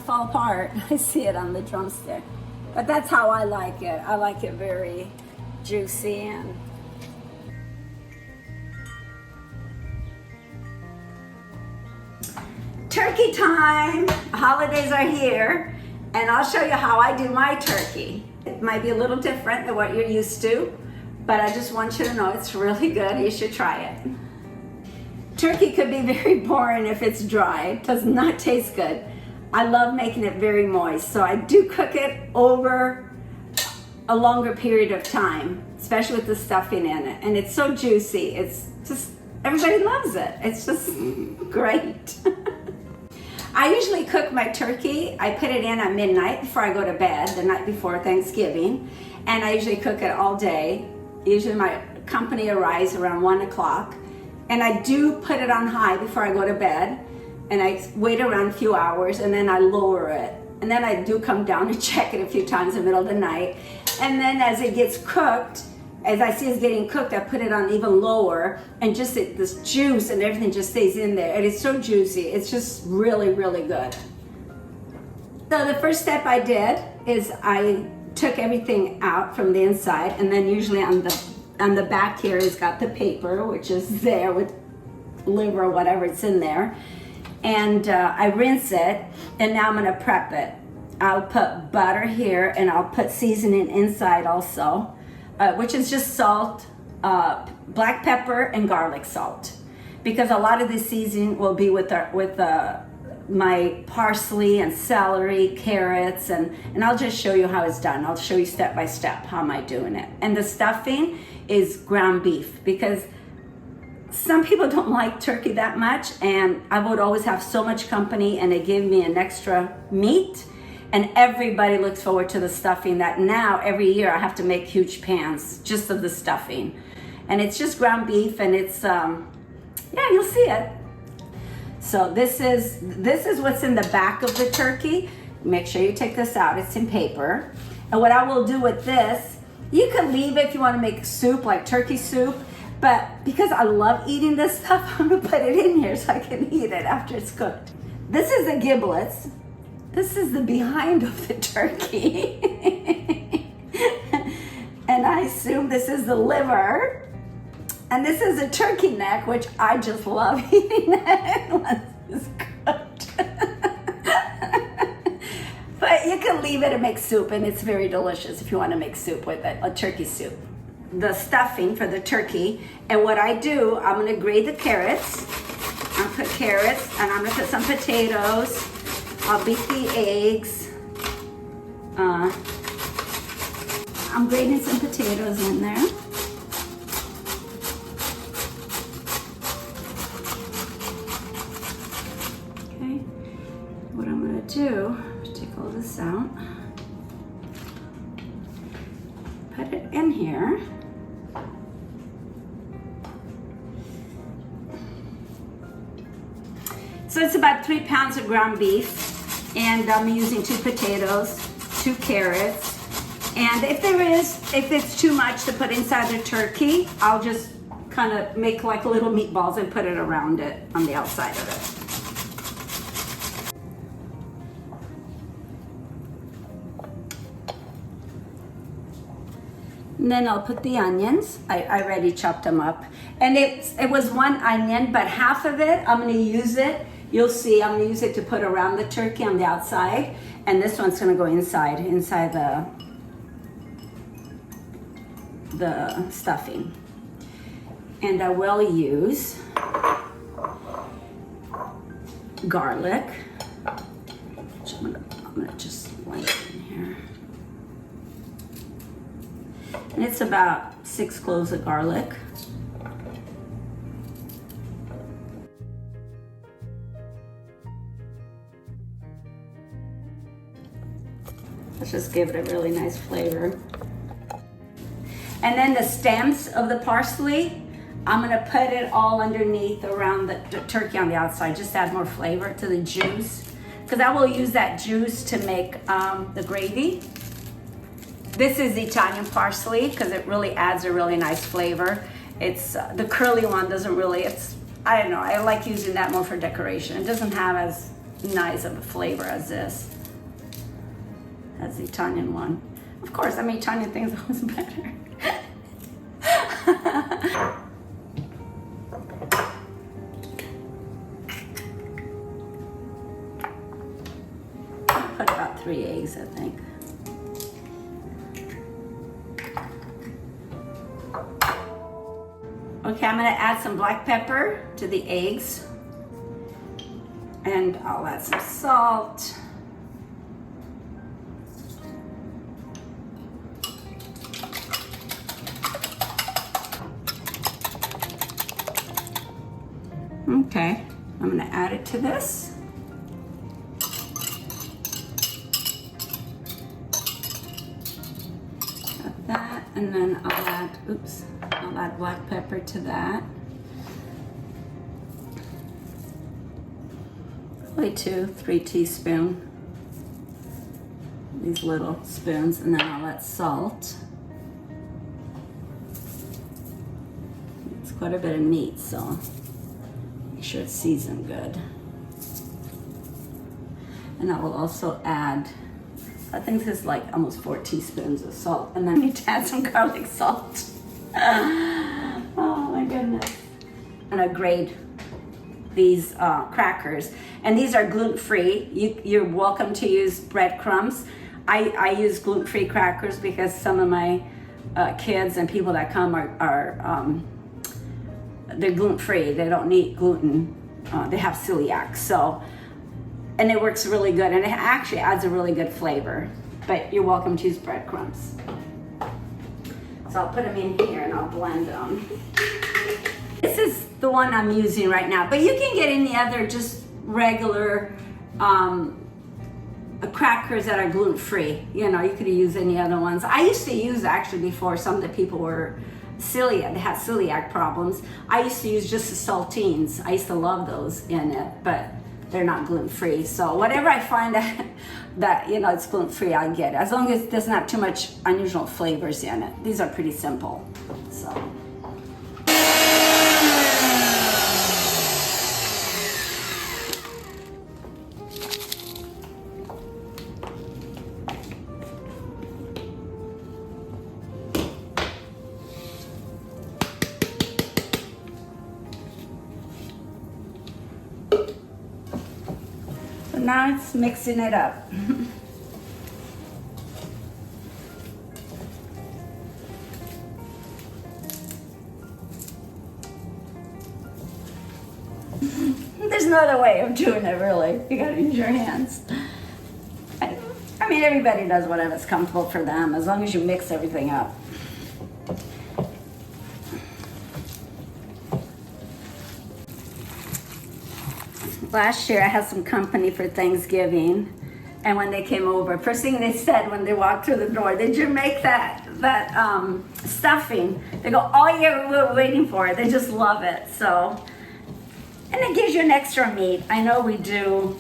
fall apart. I see it on the drumstick. But that's how I like it. I like it very juicy. And turkey time! Holidays are here, and I'll show you how I do my turkey. It might be a little different than what you're used to, but I just want you to know it's really good. You should try it. Turkey could be very boring if it's dry. It does not taste good. I love making it very moist, so I do cook it over a longer period of time, especially with the stuffing in it. And it's so juicy. It's just, everybody loves it. It's just great. I usually cook my turkey. I put it in at midnight before I go to bed, the night before Thanksgiving. And I usually cook it all day. Usually my company arrives around 1 o'clock. And I do put it on high before I go to bed. And I wait around a few hours, and then I lower it. And then I do come down and check it a few times in the middle of the night. And then as it gets cooked, as I see it's getting cooked, I put it on even lower, and just this juice and everything just stays in there. And it's so juicy. It's just really, really good. So the first step I did is I took everything out from the inside, and then usually on the back here it's got the paper, which is there with liver or whatever it's in there. And I rinse it, and now I'm gonna prep it. I'll put butter here, and I'll put seasoning inside also, which is just salt, black pepper, and garlic salt. Because a lot of the seasoning will be with my parsley and celery, carrots, and I'll just show you how it's done. I'll show you step by step how am I doing it. And the stuffing is ground beef, because some people don't like turkey that much, and I would always have so much company, and they give me an extra meat, and everybody looks forward to the stuffing. That now every year I have to make huge pans just of the stuffing, and it's just ground beef, and it's yeah, you'll see it. So this is what's in the back of the turkey. Make sure you take this out. It's in paper. And what I will do with this, you can leave it if you want to make soup, like turkey soup. But because I love eating this stuff, I'm gonna put it in here so I can eat it after it's cooked. This is the giblets. This is the behind of the turkey. And I assume this is the liver. And this is a turkey neck, which I just love eating it once it's cooked. But you can leave it and make soup, and it's very delicious if you want to make soup with it, a turkey soup. The stuffing for the turkey, and what I do, I'm gonna grate the carrots. I'll put carrots, and I'm gonna put some potatoes. I'll beat the eggs. I'm grating some potatoes in there. Okay, what I'm gonna do, take all this out. Put it in here. So it's about 3 pounds of ground beef, and I'm using 2 potatoes, 2 carrots, and if it's too much to put inside the turkey, I'll just kind of make like little meatballs and put it around it on the outside of it. And then I'll put the onions. I already chopped them up. And it was 1 onion, but half of it, I'm gonna use it. You'll see, I'm gonna use it to put around the turkey on the outside. And this one's gonna go inside the stuffing. And I will use garlic, which I'm gonna just lay it in here. And it's about 6 cloves of garlic. Let's just give it a really nice flavor. And then the stems of the parsley, I'm gonna put it all underneath around the turkey on the outside, just add more flavor to the juice. Because I will use that juice to make the gravy. This is Italian parsley because it really adds a really nice flavor. It's the curly one doesn't really, I don't know, I like using that more for decoration. It doesn't have as nice of a flavor as this. That's the Italian one. Of course, I mean, Italian things are always better. I'll put about 3 eggs, I think. Okay, I'm gonna add some black pepper to the eggs. And I'll add some salt. Okay, I'm gonna add it to this. Got that, and then I'll add black pepper to that. Probably 2-3 teaspoons. These little spoons, and then I'll add salt. It's quite a bit of meat, so make sure it's seasoned good. And I will also add, I think this is like almost 4 teaspoons of salt, and then I need to add some garlic salt. Oh my goodness. And I grate these crackers, and these are gluten-free. You're welcome to use breadcrumbs. I use gluten-free crackers because some of my kids and people that come are they're gluten-free. They don't need gluten. They have celiac, so, and it works really good, and it actually adds a really good flavor. But you're welcome to use breadcrumbs. So I'll put them in here and I'll blend them. This is the one I'm using right now, but you can get any other just regular crackers that are gluten-free. You know, you could use any other ones. I used to use, actually, before some of the people were celiac, they had celiac problems. I used to use just the saltines. I used to love those in it, but they're not gluten-free. So whatever I find that you know, it's gluten-free, I get it. As long as it doesn't have too much unusual flavors in it. These are pretty simple, so. So now it's mixing it up. There's no other way of doing it, really. You gotta use your hands. I mean, everybody does whatever's comfortable for them, as long as you mix everything up. Last year I had some company for Thanksgiving, and when they came over, first thing they said when they walked through the door, "Did you make that stuffing?" They go, "Oh yeah, we were waiting for it." They just love it. So, and it gives you an extra meat. I know we do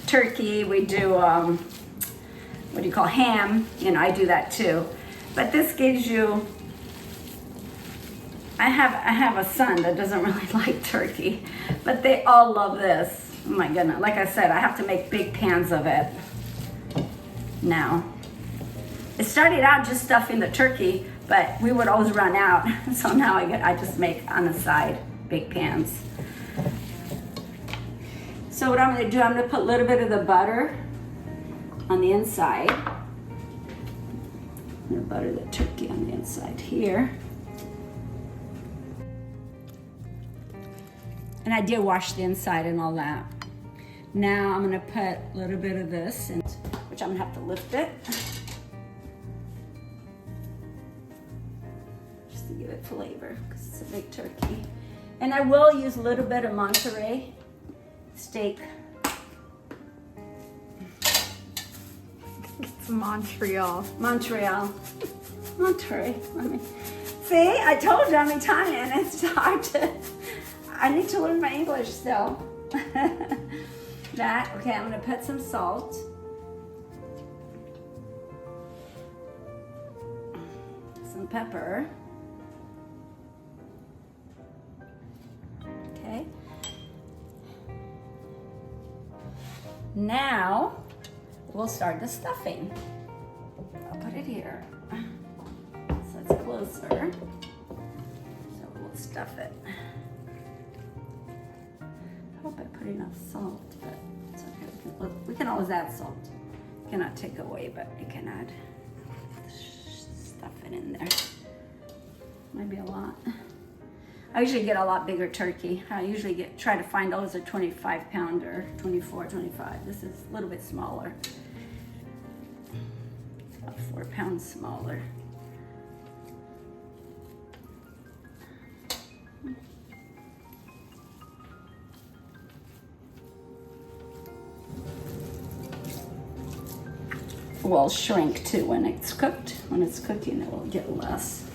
turkey, we do what do you call ham? You know, I do that too, but this gives you. I have a son that doesn't really like turkey, but they all love this. Oh my goodness. Like I said, I have to make big pans of it now. It started out just stuffing the turkey, but we would always run out. So now I just make on the side big pans. So what I'm gonna do, I'm gonna put a little bit of the butter on the inside. I'm gonna butter the turkey on the inside here. And I did wash the inside and all that. Now I'm gonna put a little bit of this, which I'm gonna have to lift it. Just to give it flavor, because it's a big turkey. And I will use a little bit of Monterey steak. It's Montreal. Monterey. See, I told you I'm Italian. It's hard to. I need to learn my English still. Okay, I'm gonna put some salt. Some pepper. Okay. Now, we'll start the stuffing. I'll put it here. So it's closer. So we'll stuff it. I hope I put enough salt, but it's okay. We can always add salt. Cannot take away, but you can add. Stuff it in there. Might be a lot. I usually get a lot bigger turkey. I usually try to find those a 25 pounder, 24, 25. This is a little bit smaller. About 4 pounds smaller. Will shrink too when it's cooked. When it's cooking, it will get less.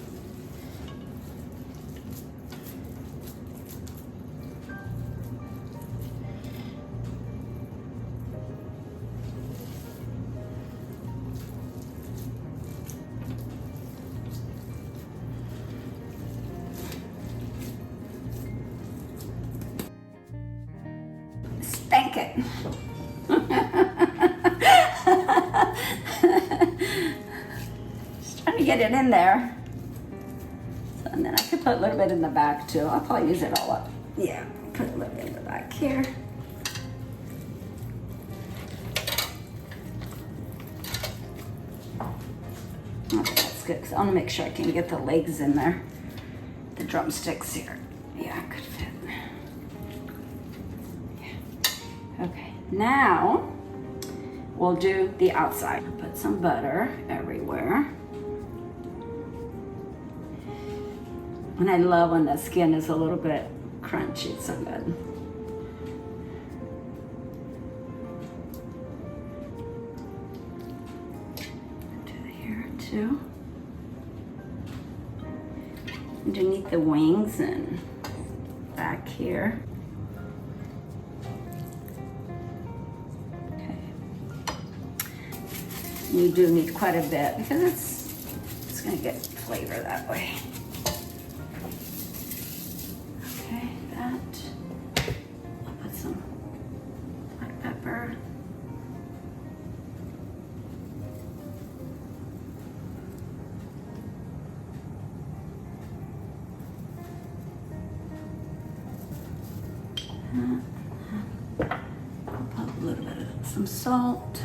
Spank it. Just trying to get it in there. So, and then I could put a little bit in the back too. I'll probably use it all up. Yeah, put a little bit in the back here. Okay, that's good because I want to make sure I can get the legs in there. The drumsticks here. Yeah, could fit. Yeah. Okay, now we'll do the outside. Put some butter everywhere. And I love when the skin is a little bit crunchy. It's so good. Do it here too. Underneath the wings and back here. You do need quite a bit because it's going to get flavor that way. Okay, that. I'll put some black pepper. I'll put a little bit of some salt.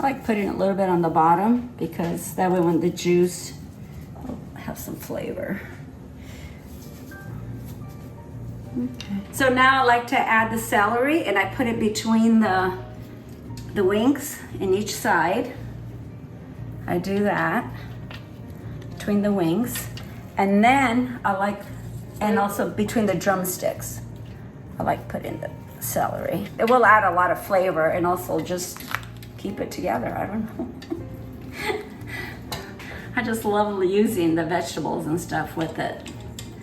I like putting a little bit on the bottom because that way when the juice will have some flavor. Okay. So now I like to add the celery and I put it between the wings in each side. I do that between the wings. And then and also between the drumsticks. I like putting the celery. It will add a lot of flavor and also just keep it together. I don't know. I just love using the vegetables and stuff with it.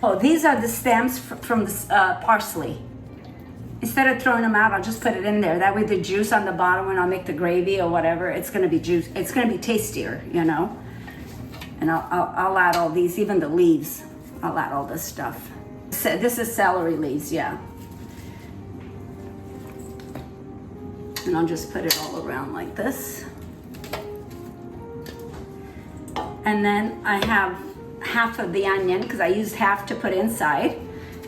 Oh, these are the stems from the parsley. Instead of throwing them out, I'll just put it in there. That way the juice on the bottom, when I make the gravy or whatever, it's gonna be juice. It's gonna be tastier, you know? And I'll add all these, even the leaves. I'll add all this stuff. So this is celery leaves, yeah. And I'll just put it all around like this. And then I have half of the onion, because I used half to put inside,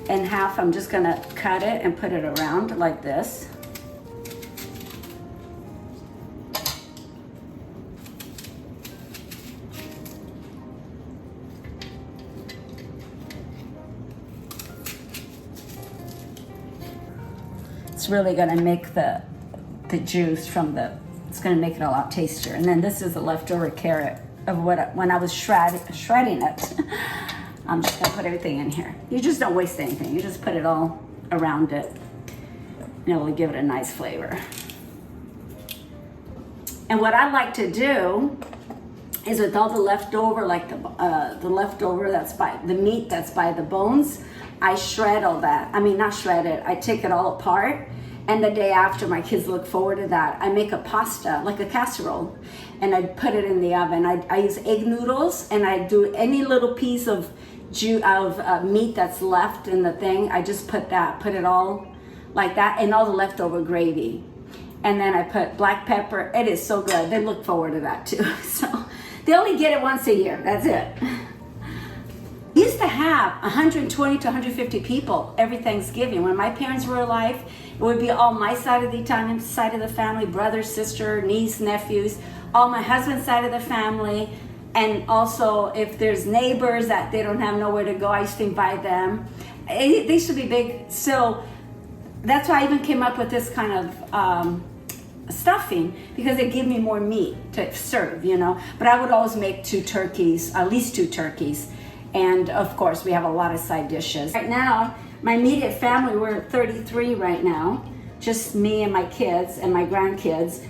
and half I'm just gonna cut it and put it around like this. It's really gonna make the juice from it's gonna make it a lot tastier. And then this is a leftover carrot of when I was shredding it. I'm just gonna put everything in here. You just don't waste anything. You just put it all around it and it will give it a nice flavor. And what I like to do is with all the leftover, like the leftover the meat that's by the bones, I shred all that. I mean, not shred it, I take it all apart And the day after, my kids look forward to that. I make a pasta, like a casserole, and I put it in the oven. I use egg noodles, and I do any little piece of meat that's left in the thing. I just put it all like that, and all the leftover gravy. And then I put black pepper. It is so good. They look forward to that too. So they only get it once a year. That's it. We used to have 120 to 150 people every Thanksgiving. When my parents were alive, it would be all my side of the Italian side of the family, brother, sister, niece, nephews, all my husband's side of the family. And also if there's neighbors that they don't have nowhere to go, I used to invite them. They used to be big. So that's why I even came up with this kind of stuffing, because it gave me more meat to serve, you know. But I would always make 2 turkeys, at least 2 turkeys. And of course, we have a lot of side dishes. Right now, my immediate family, we're 33 right now, just me and my kids and my grandkids.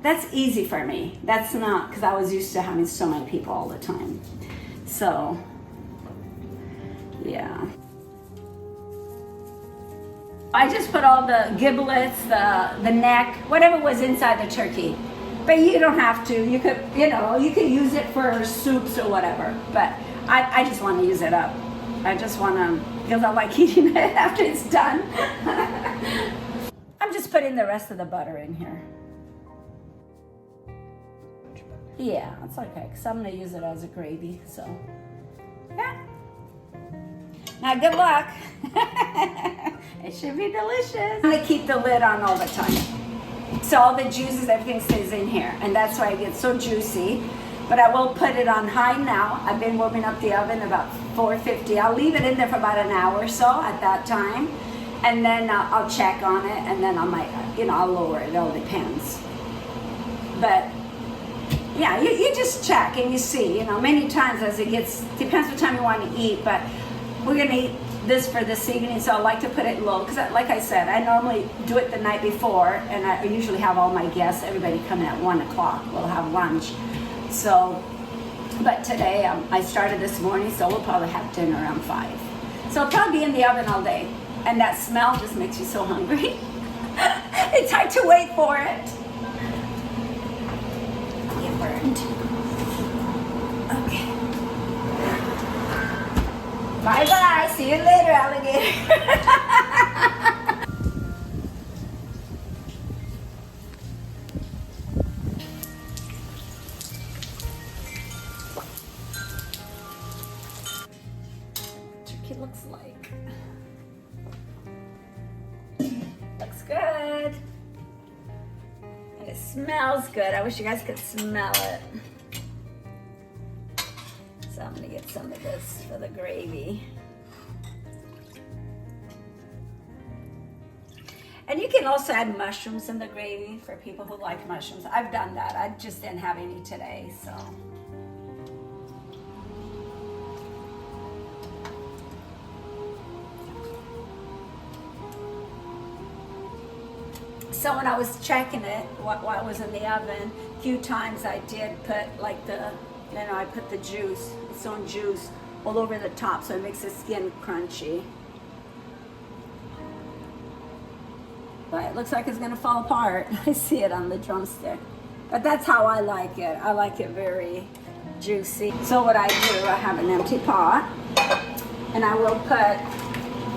That's easy for me. That's not, because I was used to having so many people all the time. So, yeah. I just put all the giblets, the neck, whatever was inside the turkey. But you don't have to. You could, you could use it for soups or whatever. But I just want to use it up. I just want to, because I like eating it after it's done. I'm just putting the rest of the butter in here. Yeah, it's okay, because I'm going to use it as a gravy. So, yeah. Now, good luck. It should be delicious. I'm going to keep the lid on all the time. So all the juices, everything stays in here, and that's why it gets so juicy. But I will put it on high now. I've been warming up the oven about 450. I'll leave it in there for about an hour or so at that time, and then I'll check on it, and then I might, I'll lower it. It all depends. But yeah, you just check and you see. Many times as it gets, depends what time you want to eat. But we're gonna eat this for this evening, so I like to put it low, because like I said, I normally do it the night before, and I usually have all my guests, everybody coming at 1 o'clock. We'll have lunch. So, but today I started this morning, so we'll probably have dinner around 5. So it'll probably be in the oven all day, and that smell just makes you so hungry. It's hard to wait for it. Get burned. Okay. Bye-bye. See you later, alligator. Turkey looks like. Looks good. And it smells good. I wish you guys could smell it. So I'm gonna get some of this for the gravy. And you can also add mushrooms in the gravy for people who like mushrooms. I've done that. I just didn't have any today, so. So when I was checking it, what was in the oven, a few times I did put like I put the juice, its own juice, all over the top, so it makes the skin crunchy. But it looks like it's gonna fall apart. I see it on the drumstick. But that's how I like it. I like it very juicy. So what I do, I have an empty pot, and I will put,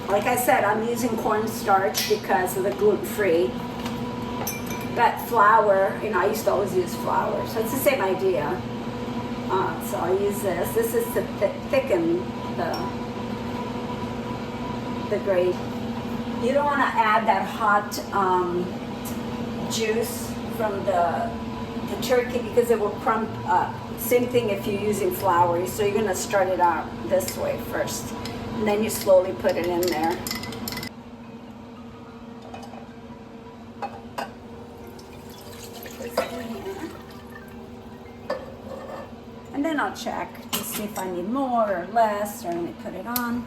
like I said, I'm using cornstarch because of the gluten-free. But flour, I used to always use flour, so it's the same idea. So I'll use this. This is to thicken the gravy. You don't want to add that hot juice from the turkey, because it will crump up. Same thing if you're using flour. So you're going to start it out this way first, and then you slowly put it in there. And then I'll check to see if I need more or less, or let me put it on.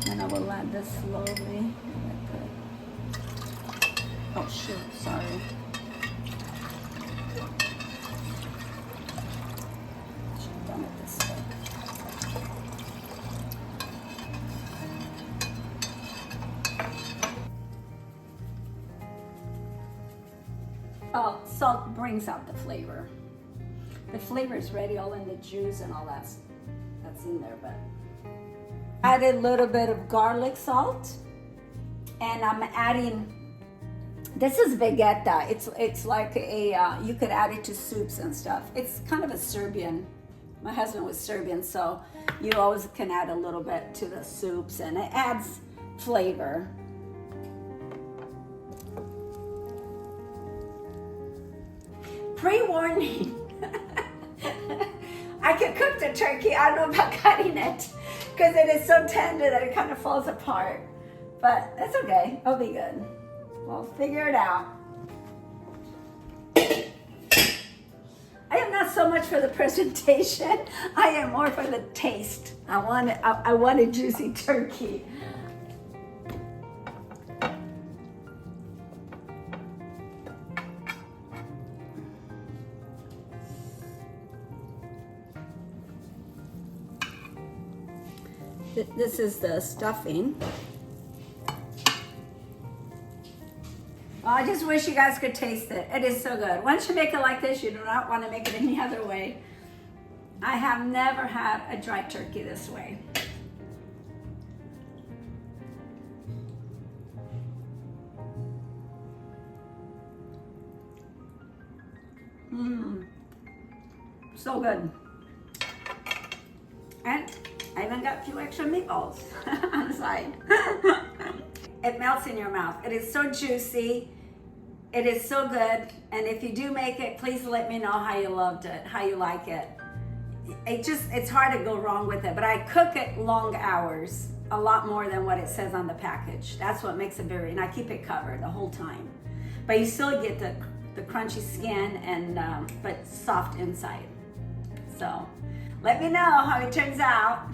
And I will add this slowly. Oh shoot, sorry. Should have done it this way. Oh, salt brings out the flavor. The flavor is ready, all in the juice and all that's in there, but added a little bit of garlic salt, and I'm adding, this is vegeta. It's like a, you could add it to soups and stuff. It's kind of a Serbian, my husband was Serbian, so you always can add a little bit to the soups and it adds flavor. Pre-warning. I can cook the turkey. I don't know about cutting it because it is so tender that it kind of falls apart. But it's okay. It'll be good. We'll figure it out. I am not so much for the presentation. I am more for the taste. I want a juicy turkey. This is the stuffing. Well, I just wish you guys could taste it. It is so good. Once you make it like this, you do not want to make it any other way. I have never had a dry turkey this way. So good. And I even got a few extra meatballs on the side. It melts in your mouth. It is so juicy. It is so good. And if you do make it, please let me know how you loved it, how you like it. It's hard to go wrong with it, but I cook it long hours, a lot more than what it says on the package. That's what makes it very, and I keep it covered the whole time. But you still get the crunchy skin and but soft inside. So let me know how it turns out.